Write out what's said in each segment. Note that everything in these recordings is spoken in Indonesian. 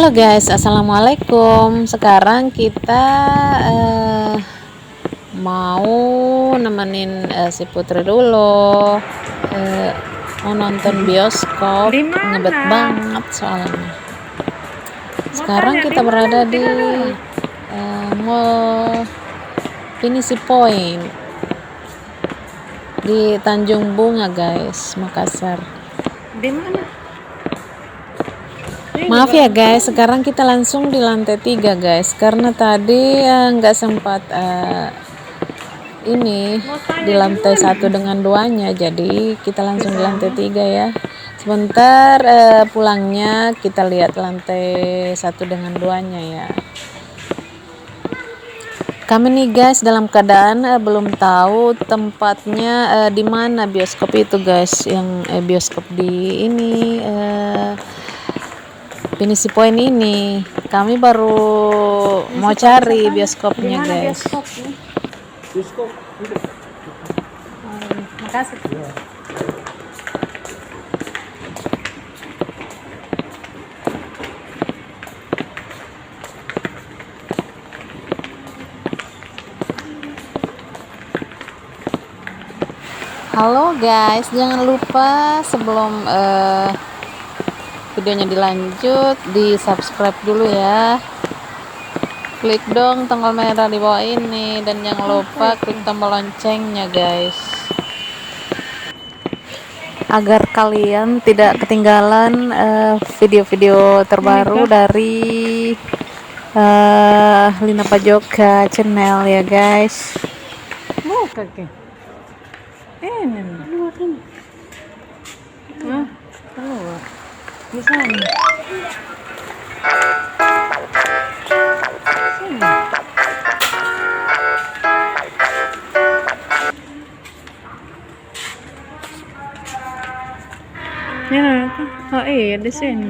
Halo guys, assalamualaikum. Sekarang kita mau nemenin si Putri dulu. Eh, mau nonton bioskop, Di ngebet mana? banget soalnya. Sekarang Makanya kita di mana? berada di Tidak ada. Mall Pinisi Point di Tanjung Bunga guys, Makassar. Di mana? Maaf ya guys, sekarang kita langsung di lantai 3 guys, karena tadi nggak sempat ini Mau di tanya di lantai mana? 1 dengan 2-nya, jadi kita langsung di lantai 3 ya. Sebentar pulangnya kita lihat lantai 1 dengan 2-nya ya. Kami nih guys dalam keadaan belum tahu tempatnya di mana bioskop itu guys, yang bioskop di ini Pinisi Point ini. Kami baru mau cari bioskopnya guys. Bioskop. Makasih. Halo guys, jangan lupa sebelum videonya dilanjut di subscribe dulu ya. Klik dong tombol merah di bawah ini dan jangan lupa klik tombol loncengnya guys, agar kalian tidak ketinggalan video-video terbaru dari Lina Pajoka channel ya guys. Mau kakek? Ini. Keluar ini. Hah? Keluar. Di sana. Sini. Ya, oh iya di sini.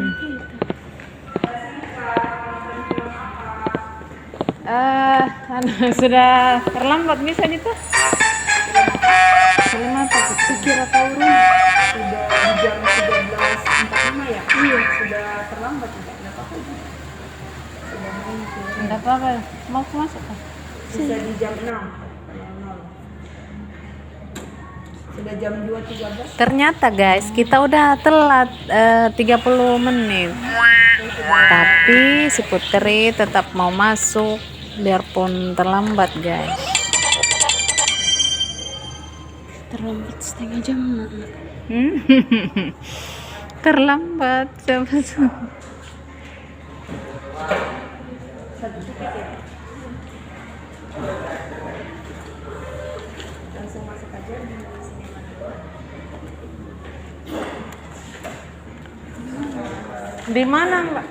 Sudah terlambat bisa itu? Belum apa? Sekira tahun sudah di jam 13.45 ya? Iya, sudah terlambat tidak apa-apa. Tidak apa-apa. Mau masuk kan? Bisa di jam 6. Sudah jam 2.13. Ternyata guys kita udah telat 30 menit, tapi si Putri tetap mau masuk biarpun terlambat guys. Terlambat setengah jam. Terlambat siapa sih? Langsung masuk aja di sinema. Di mana Mbak?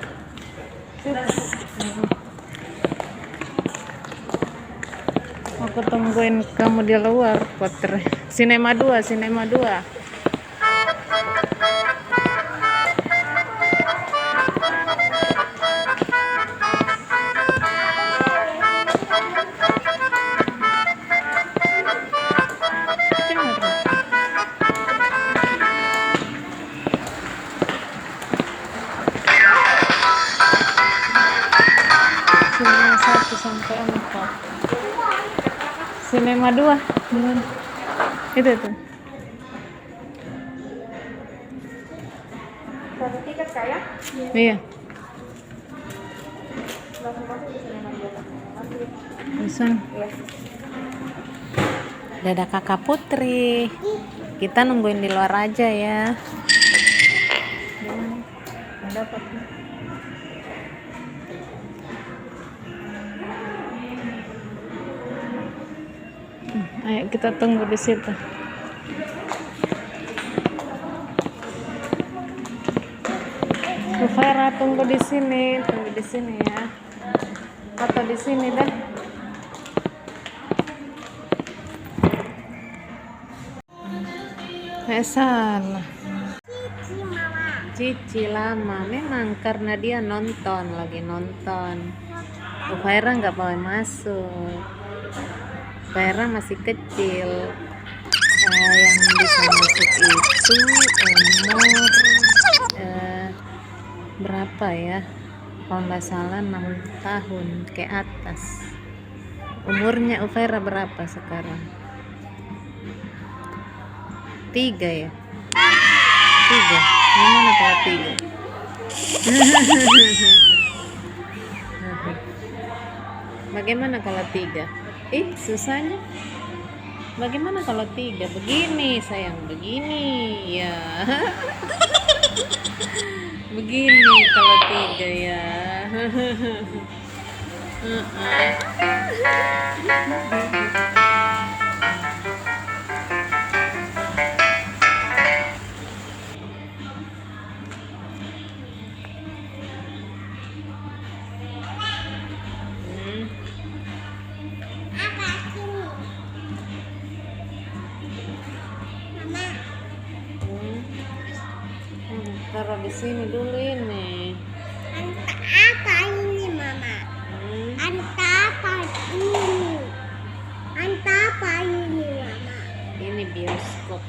Aku tungguin kamu di luar, Putri. Sinema 2, Sinema 2. Sinema 1 sampai 4. Sinema 2. Dimana? Itu. Satu tiket Kak ya? Iya. Langsung masuk di sinema 2. Bisa. Dadah kakak Putri, kita nungguin di luar aja ya. Ada apa? Ayo kita tunggu di situ. Vera tunggu di sini ya. Atau di sini dah. Salah. Cici lama memang karena dia lagi nonton. Vera nggak boleh masuk. Vera masih kecil. Yang bisa masuk itu umur berapa ya, kalau nggak salah 6 tahun ke atas. Umurnya Ufaira berapa sekarang? 3 ya? 3. Gimana kalau 3? Bagaimana kalau 3? Susahnya. Bagaimana kalau 3? Begini sayang, begini ya. Begini kalau 3 ya. Taruh di sini dulu ini. Apa ini, Mama? Anta apa ini? Anta apa ini, Mama? Ini bioskop.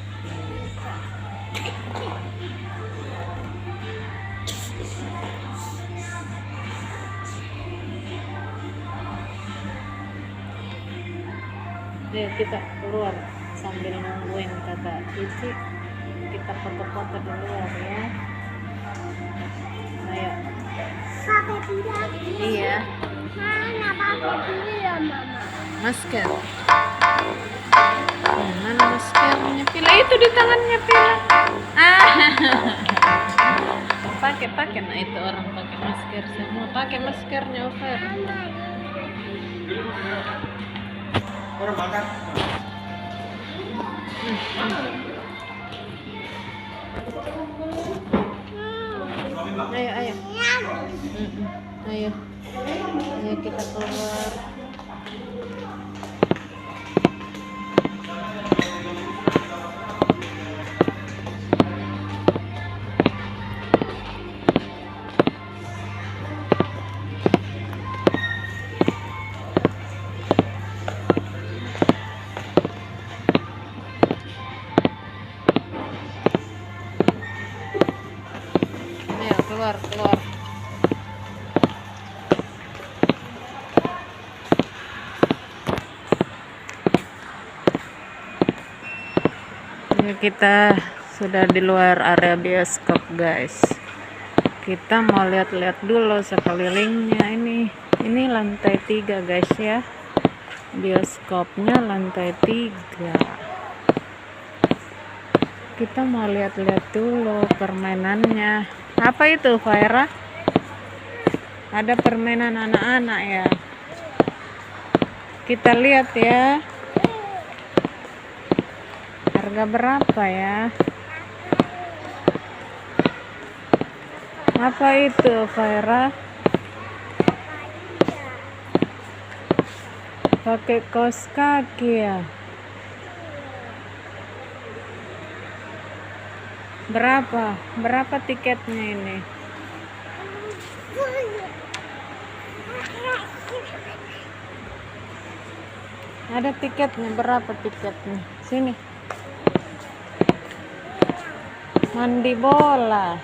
Ayo kita keluar sambil nungguin kakak Cici. Kita foto-foto di luar ya. Ayo. Pakai tidak? Iya. Mana pakai tidak, Mama? Masker. Mana maskernya? Pila itu di tangannya Pila. Pakai. Nah itu orang pakai masker semua. Pakai maskernya Over. Orang makan. Ayo. Ayo kita keluar. Ayo keluar. Ini kita sudah di luar area bioskop guys. Kita mau lihat-lihat dulu sekelilingnya ini. Ini lantai 3 guys ya. Bioskopnya lantai 3. Kita mau lihat-lihat dulu permainannya. Apa itu Faira? Ada permainan anak-anak ya. Kita lihat ya. Harga berapa ya? Apa itu Faira? Pakai kaos kaki ya. Berapa tiketnya ini? Ada tiketnya, berapa tiketnya? Sini. Mandi bola.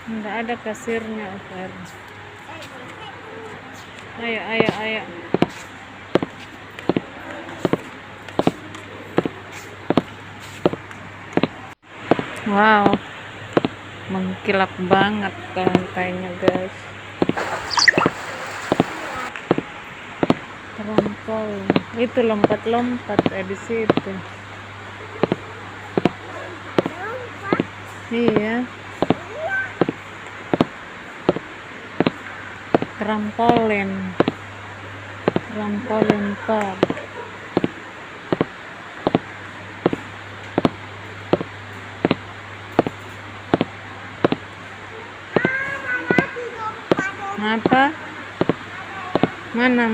Enggak ada kasirnya, Fer. Ayo. Wow. Mengkilap banget lantainya, guys. Terampol. Itu lompat-lompat di situ. Iya. Trampolin park. Apa? Mana?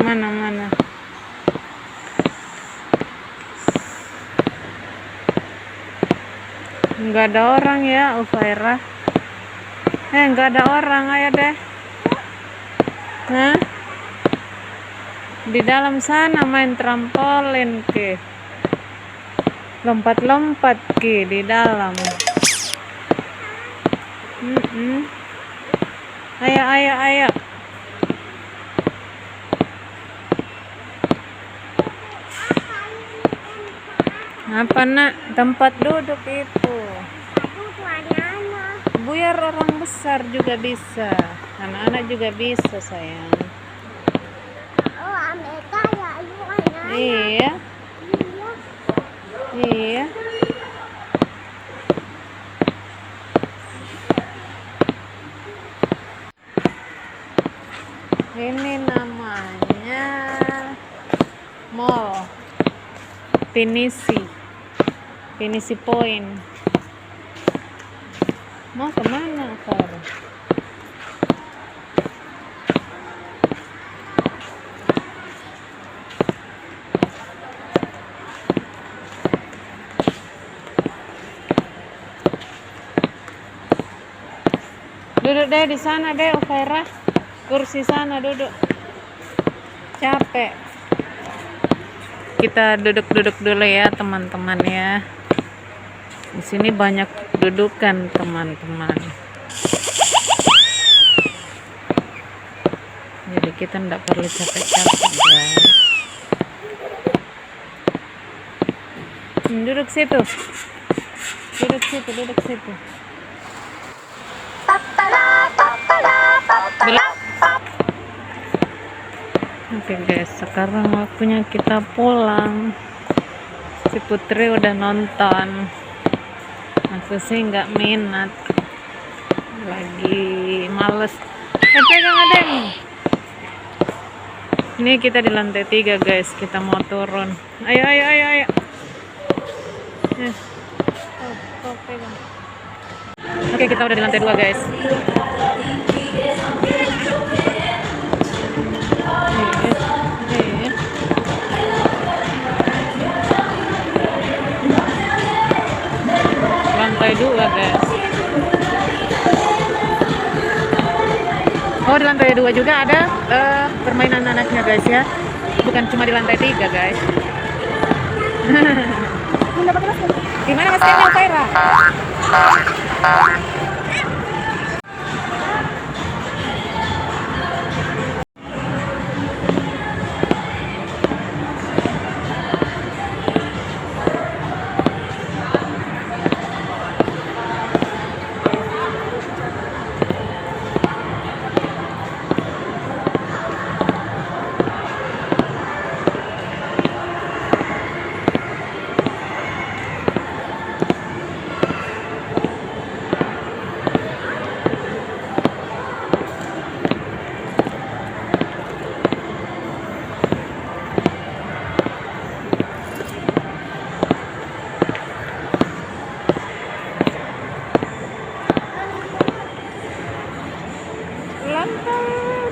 Enggak ada orang ya, Ufaira. Enggak ada orang, ayo deh. Nah, di dalam sana main trampolin ke, lompat-lompat ke di dalam. Ayo. Apa nak? Tempat duduk itu. Biar orang besar juga bisa, anak-anak juga bisa sayang. Oh, Amerika ya, ibu anak. Iya. Ini namanya mall Pinisi Point. Mau kemana Far? Duduk deh di sana deh, Ufaira. Kursi sana duduk. Capek. Kita duduk dulu ya, teman-teman ya. Di sini banyak dudukan, teman-teman. Jadi kita tidak perlu capek-capek, guys. Duduk situ. Oke guys, sekarang waktunya kita pulang. Si Putri udah nonton, aku sih nggak minat, lagi males. Pegang adem. Ini kita di lantai 3 guys, kita mau turun. Ayo. Pegang. Oke, kita udah di lantai 2 guys. Lantai 2 guys. Oh, di lantai 2 juga ada permainan anaknya guys ya, bukan cuma di lantai 3 guys. Gimana Mas Kevin, Faira?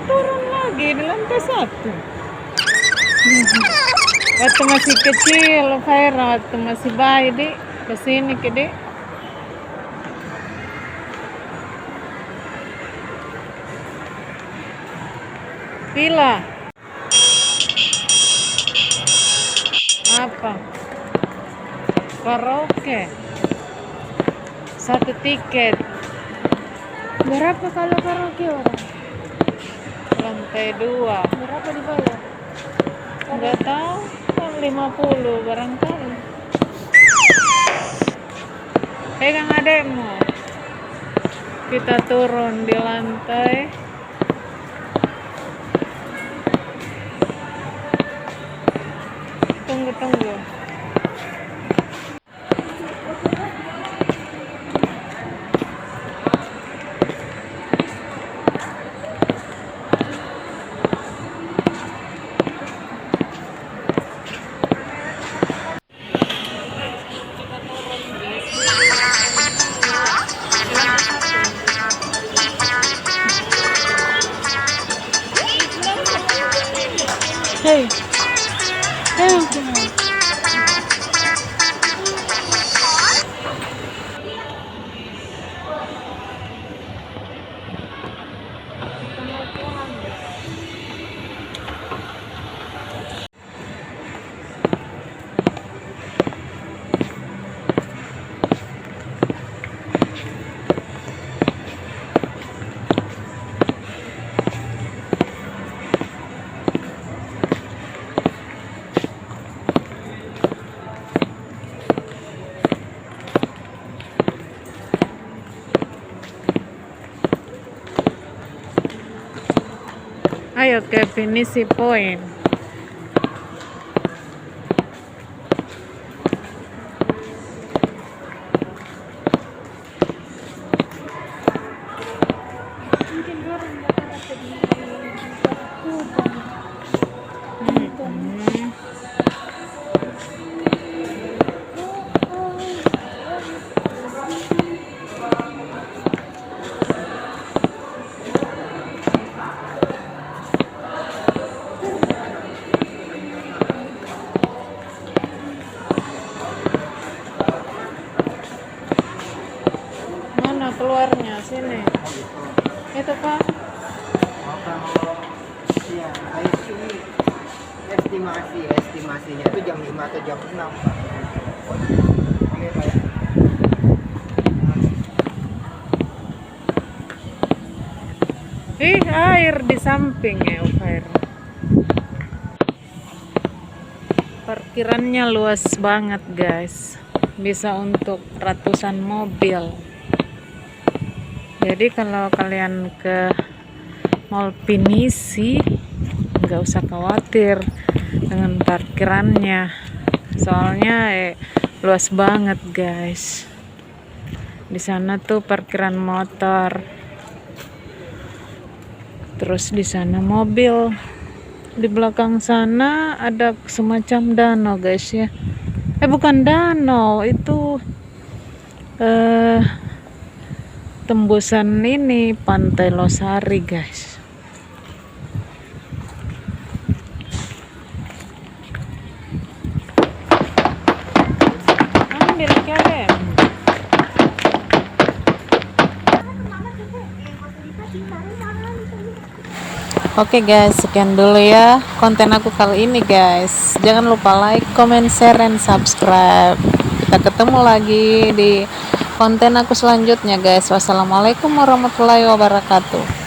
Turun lagi di lantai 1. Waktu masih kecil, Faira, waktu masih bayi, Dik, kesini ke Dik. Villa. Apa? Karaoke. 1 tiket. Berapa kalau karaoke orang? Lantai 2. Berapa dibayar? Enggak tahu, 50 barangkali. Pegang adekmu. Kita turun di lantai. Tunggu. Hei. Hei, gimana? Ayo ke finisi point. Mungkin orang bakal ada di Kubang. Mana keluarnya? Sini. Itu Pak. Iya, saya ini estimasinya itu jam 5 atau jam 6 Pak. Oke Pak ya. Ih, air di samping ya, air. Parkirannya luas banget, guys. Bisa untuk ratusan mobil. Jadi kalau kalian ke Mall Pinisi, nggak usah khawatir dengan parkirannya. Soalnya luas banget, guys. Di sana tuh parkiran motor. Terus di sana mobil. Di belakang sana ada semacam danau, guys ya. Bukan danau, itu tembusan ini Pantai Losari, guys. Ambil kalian. Oke guys, sekian dulu ya konten aku kali ini, guys. Jangan lupa like, comment, share, and subscribe. Kita ketemu lagi di konten aku selanjutnya, guys. Wassalamualaikum warahmatullahi wabarakatuh.